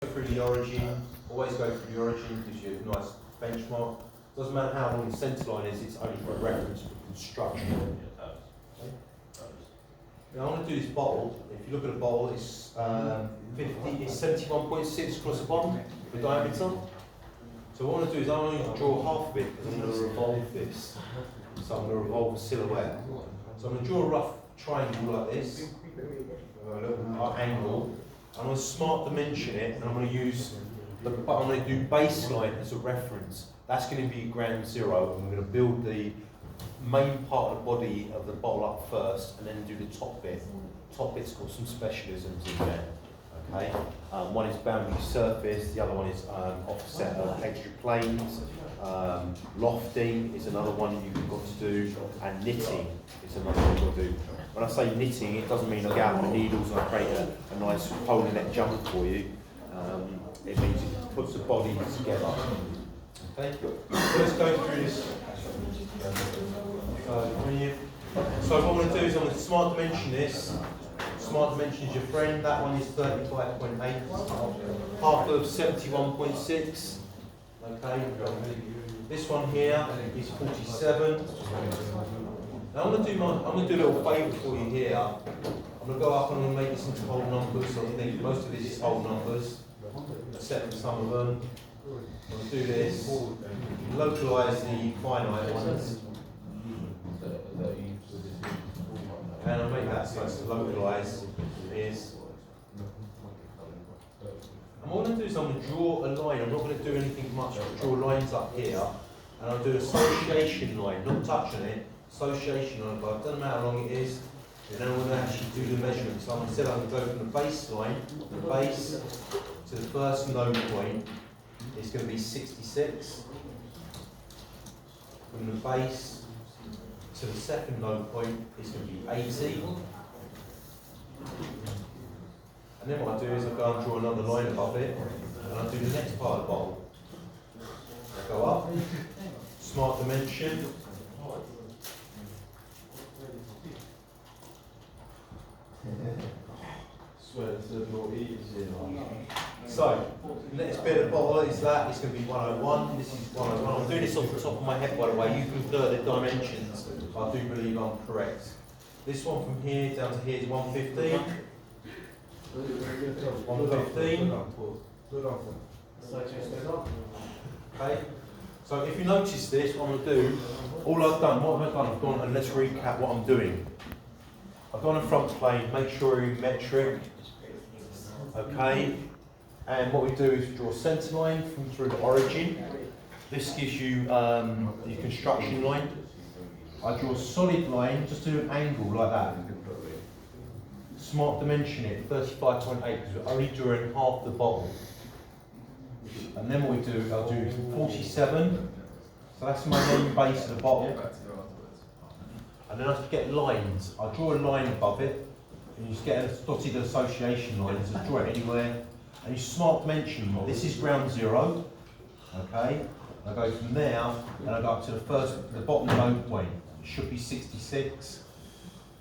Through the origin, always go through the origin, gives you a nice benchmark. Doesn't matter how long the centre line is, it's only for a reference for construction. Okay. Now I want to do this bottle. If you look at the bottle, it's 71.6 across the bottom, the diameter. So what I want to do is I want to draw half of it because I'm going to revolve this. So I'm going to revolve a silhouette. So I'm going to draw a rough triangle like this, a little angle. I'm going to smart dimension it, and I'm going to use I'm going to do baseline as a reference. That's going to be ground zero, and we're going to build the main part of the body of the bottle up first, and then do the top bit. Top bit's got some specialisms in there. Okay, one is boundary surface, the other one is offset of texture planes. Lofting is another one you've got to do, and knitting is another one you've got to do. When I say knitting, it doesn't mean I get out the needles and I create a nice polo neck jumper for you. It means it puts the body together. Okay, so let's go through this. So what I'm going to do is I'm going to smart dimension this. Smart dimension is your friend. That one is 35.8. Half of 71.6. Okay. This one here is 47. Now I'm going to do a little favour for you here. I'm going to go up and I'm going to make this into whole numbers. So I think most of this is whole numbers, except for some of them. I'm going to do this. Localise the finite ones. And I'll make that so it's localise is. And what I'm going to do is I'm going to draw a line. I'm not going to do anything much. I'll draw lines up here. And I'll do an association line, not touching it. Association line, but it doesn't matter how long it is. And then I'm going to actually do the measurement. So I'm going to go from the baseline, the base, to the first node point. It's going to be 66. From the base to the second node point, it's going to be 80. And then what I do is I go and draw another line above it, and I do the next part of the bottle. I go up, smart dimension. So, next bit of the bottle is that, it's going to be 101, this is 101. I'm doing this off the top of my head, by the way. You can blur the dimensions, but I do believe I'm correct. This one from here down to here is 115. 115. Okay. So if you notice this, what I'm going to do, all I've done, what have I done? I've gone, and let's recap what I'm doing. I've gone on front plane, make sure you're metric. Okay. And what we do is draw a centre line from through the origin. This gives you your construction line. I draw a solid line, just do an angle like that. Smart dimension it, 35.8, because we're only drawing half the bottle. And then what we do, I'll do 47. So that's my main base of the bottle. And then I get lines. I draw a line above it, and you just get a dotted association line. So draw it anywhere. And you smart dimension. This is ground zero. Okay. I go from there, and I go up to the bottom node point. It should be 66.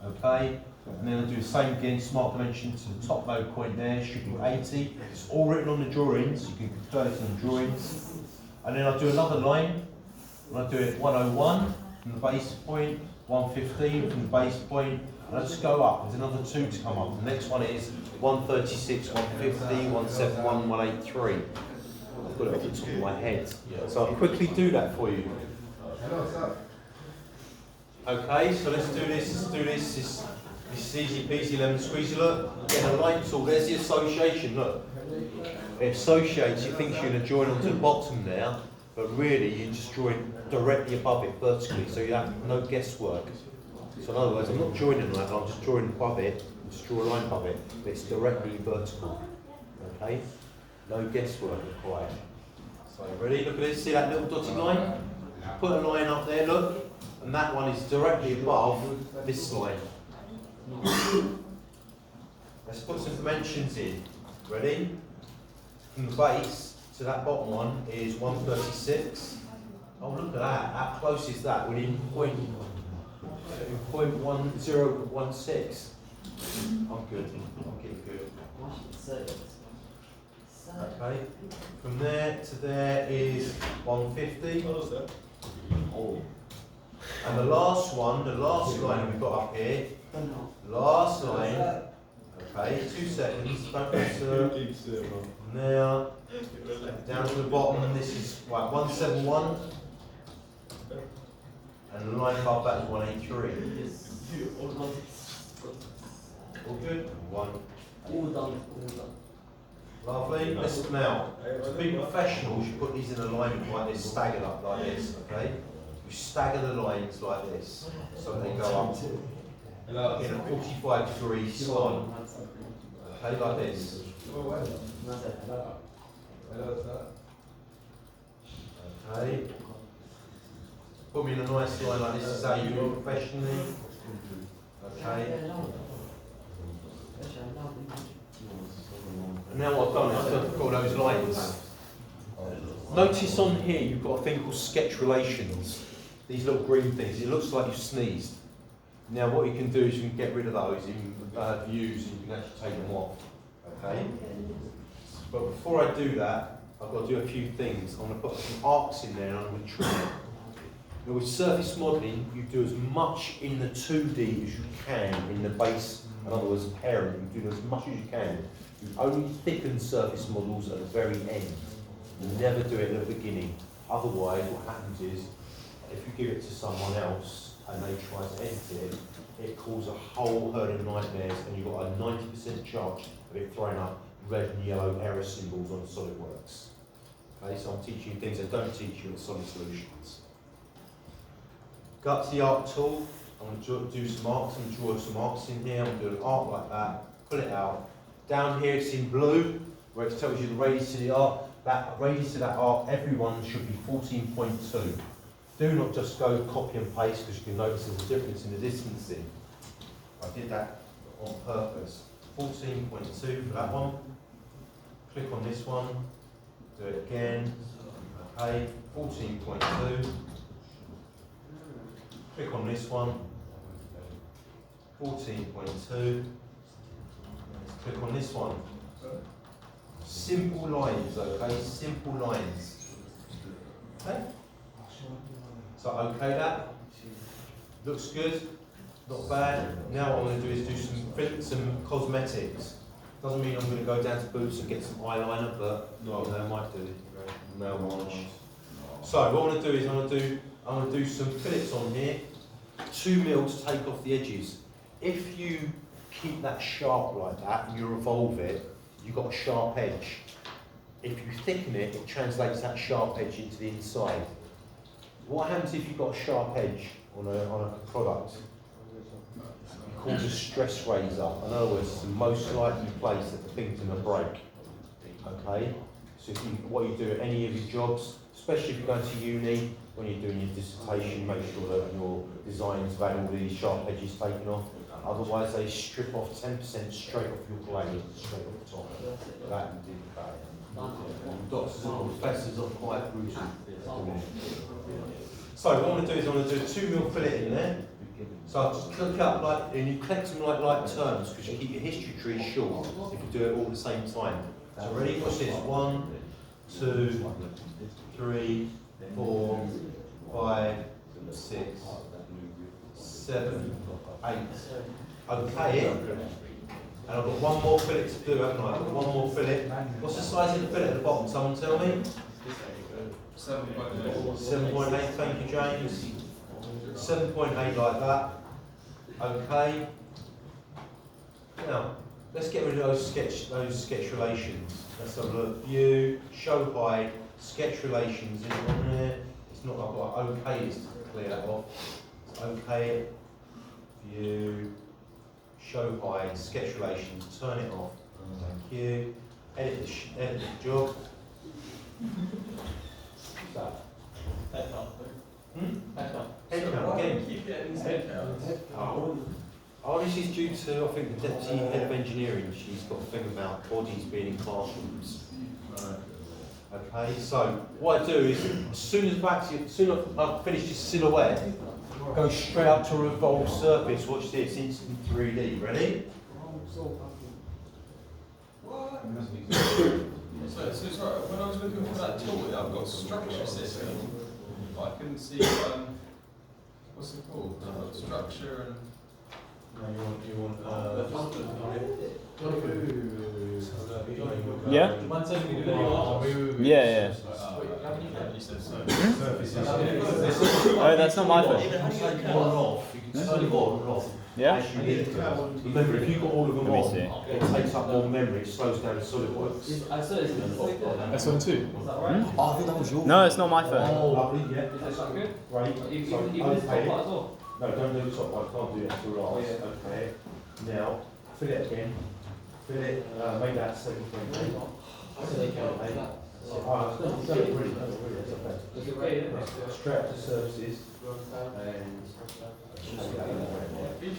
Okay. And then I do the same again, smart dimension to the top node point there, should be 80. It's all written on the drawings, you can convert it on the drawings. And then I do another line, and I do it 101 from the base point, 115 from the base point, and I just go up, there's another two to come up. The next one is 136, 150, 171, 183. I've got it off the top of my head. So I'll quickly do that for you. Okay, so let's do this. This is easy peasy lemon squeezy, look. Get a line tool, there's the association, look. It associates, you think you're going to join onto the bottom there, but really you're just drawing directly above it vertically, so you have no guesswork. So in other words, I'm not joining that, I'm just drawing above it, just draw a line above it, but it's directly vertical. Okay? No guesswork required. So ready? Look at this, see that little dotted line? Put a line up there, look, and that one is directly above this line. Let's put some dimensions in. Ready? From the base to that bottom one is 136. Oh, look at that. How close is that? Within 0.1016. I'm good. I'm getting good. Okay. From there to there is 150. And the last line we've got up here, last line, okay, 2 seconds, don't press now, down to the bottom, this is right, 171, and the line above that is 183. All good? All done. Lovely. Let's now, to be professionals, you put these in alignment like this, staggered up like this, okay? You stagger the lines like this, so they go up in a 45-degree slant. Okay, like this. Okay. Put me in a nice line like this, is how you do it professionally. Okay. And now what I've done is I've got those lines. Notice on here you've got a thing called sketch relations. These little green things. It looks like you've sneezed. Now what you can do is you can get rid of those in views and you can actually take them off. Okay? But before I do that, I've got to do a few things. I'm going to put some arcs in there and I'm going to trim it. Now with surface modelling, you do as much in the 2D as you can in the base. In other words, parent, you do as much as you can. You only thicken surface models at the very end. You never do it at the beginning. Otherwise, what happens is, if you give it to someone else and they try to edit it, it causes a whole herd of nightmares and you've got a 90% chance of it throwing up red and yellow error symbols on SolidWorks. Okay, so I'm teaching you things I don't teach you at Solid Solutions. Go up to the arc tool. I'm going to do some arcs. I'm going to draw some arcs in here. I'm going to do an arc like that, pull it out. Down here it's in blue, where it tells you the radius to the arc. That radius to that arc, everyone should be 14.2. Do not just go copy and paste, because you can notice there's a difference in the distancing. I did that on purpose. 14.2 for that one. Click on this one. Do it again. Okay, 14.2. Click on this one. 14.2. Click on this one. Simple lines, okay? Simple lines. Okay? So okay that? Looks good? Not bad. Now what I'm going to do is do some cosmetics. Doesn't mean I'm going to go down to Boots and get some eyeliner, but no, I might do nail varnish. So what I'm going to do is I'm going to do some fillets on here. 2 mil to take off the edges. If you keep that sharp like that and you revolve it, you've got a sharp edge. If you thicken it, it translates that sharp edge into the inside. What happens if you've got a sharp edge on a product? It's called a stress razor. In other words, it's the most likely place that the thing's going to break. Okay? So if what you do at any of your jobs, especially if you're going to uni, when you're doing your dissertation, make sure that your designs have had all these sharp edges taken off. Otherwise, they strip off 10% straight off your blade, straight off the top. That you did bad. Doctors and professors are quite brutal. So what I'm going to do is I'm going to do a 2 mil fillet in there. So I'll just click up like, and you collect them like terms, because you keep your history tree short if you do it all at the same time. So ready? Watch this. 1, 2, 3, 4, 5, 6, 7, 8. Okay, and I've got one more fillet to do, haven't I? I've got one more fillet. What's the size of the fillet at the bottom? Someone tell me? 7.8, thank you, James. 7.8 like that. Okay. Now, let's get rid of those sketch relations. Let's have a look. View, show hide, sketch relations. Is it on there? It's not. I've got OK is to clear that off. OK. View, show hide, sketch relations. Turn it off. Thank you. Edit the job. What's that? Head count. Head count. Head count again. Keep getting his head count. Oh, this is due to, I think, the deputy head of engineering. She's got a thing about bodies being in classrooms. Okay, so what I do is, as soon as I've finished this silhouette, go straight up to a revolved surface. Watch this, instant 3D. Ready? Let's So it's right, when I was looking for that tool, I've got structure system, but I couldn't see, what's it called? Structure and... No, you want, Yeah? Yeah. you said so. Oh, that's not my phone. You can take one off, you can turn it on and off. Yeah? As you need to. Remember, if you've got all of them Let me on, see. it takes up more memory, it slows down SolidWorks. S1 Hmm? Oh, I think that was your. No, it's not my phone. Oh, lovely, yeah. Is that good? Great. Even So, this top okay. part as well? No, don't do the top one, can't do it until last. Oh, yeah. Okay. Now, fill it again. Fill it, make that 7.8. It's okay, isn't it? Strap to services and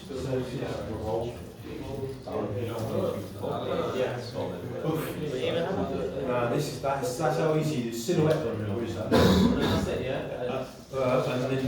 services revolve. This is that's how easy the silhouette remover is. That's it, yeah? And then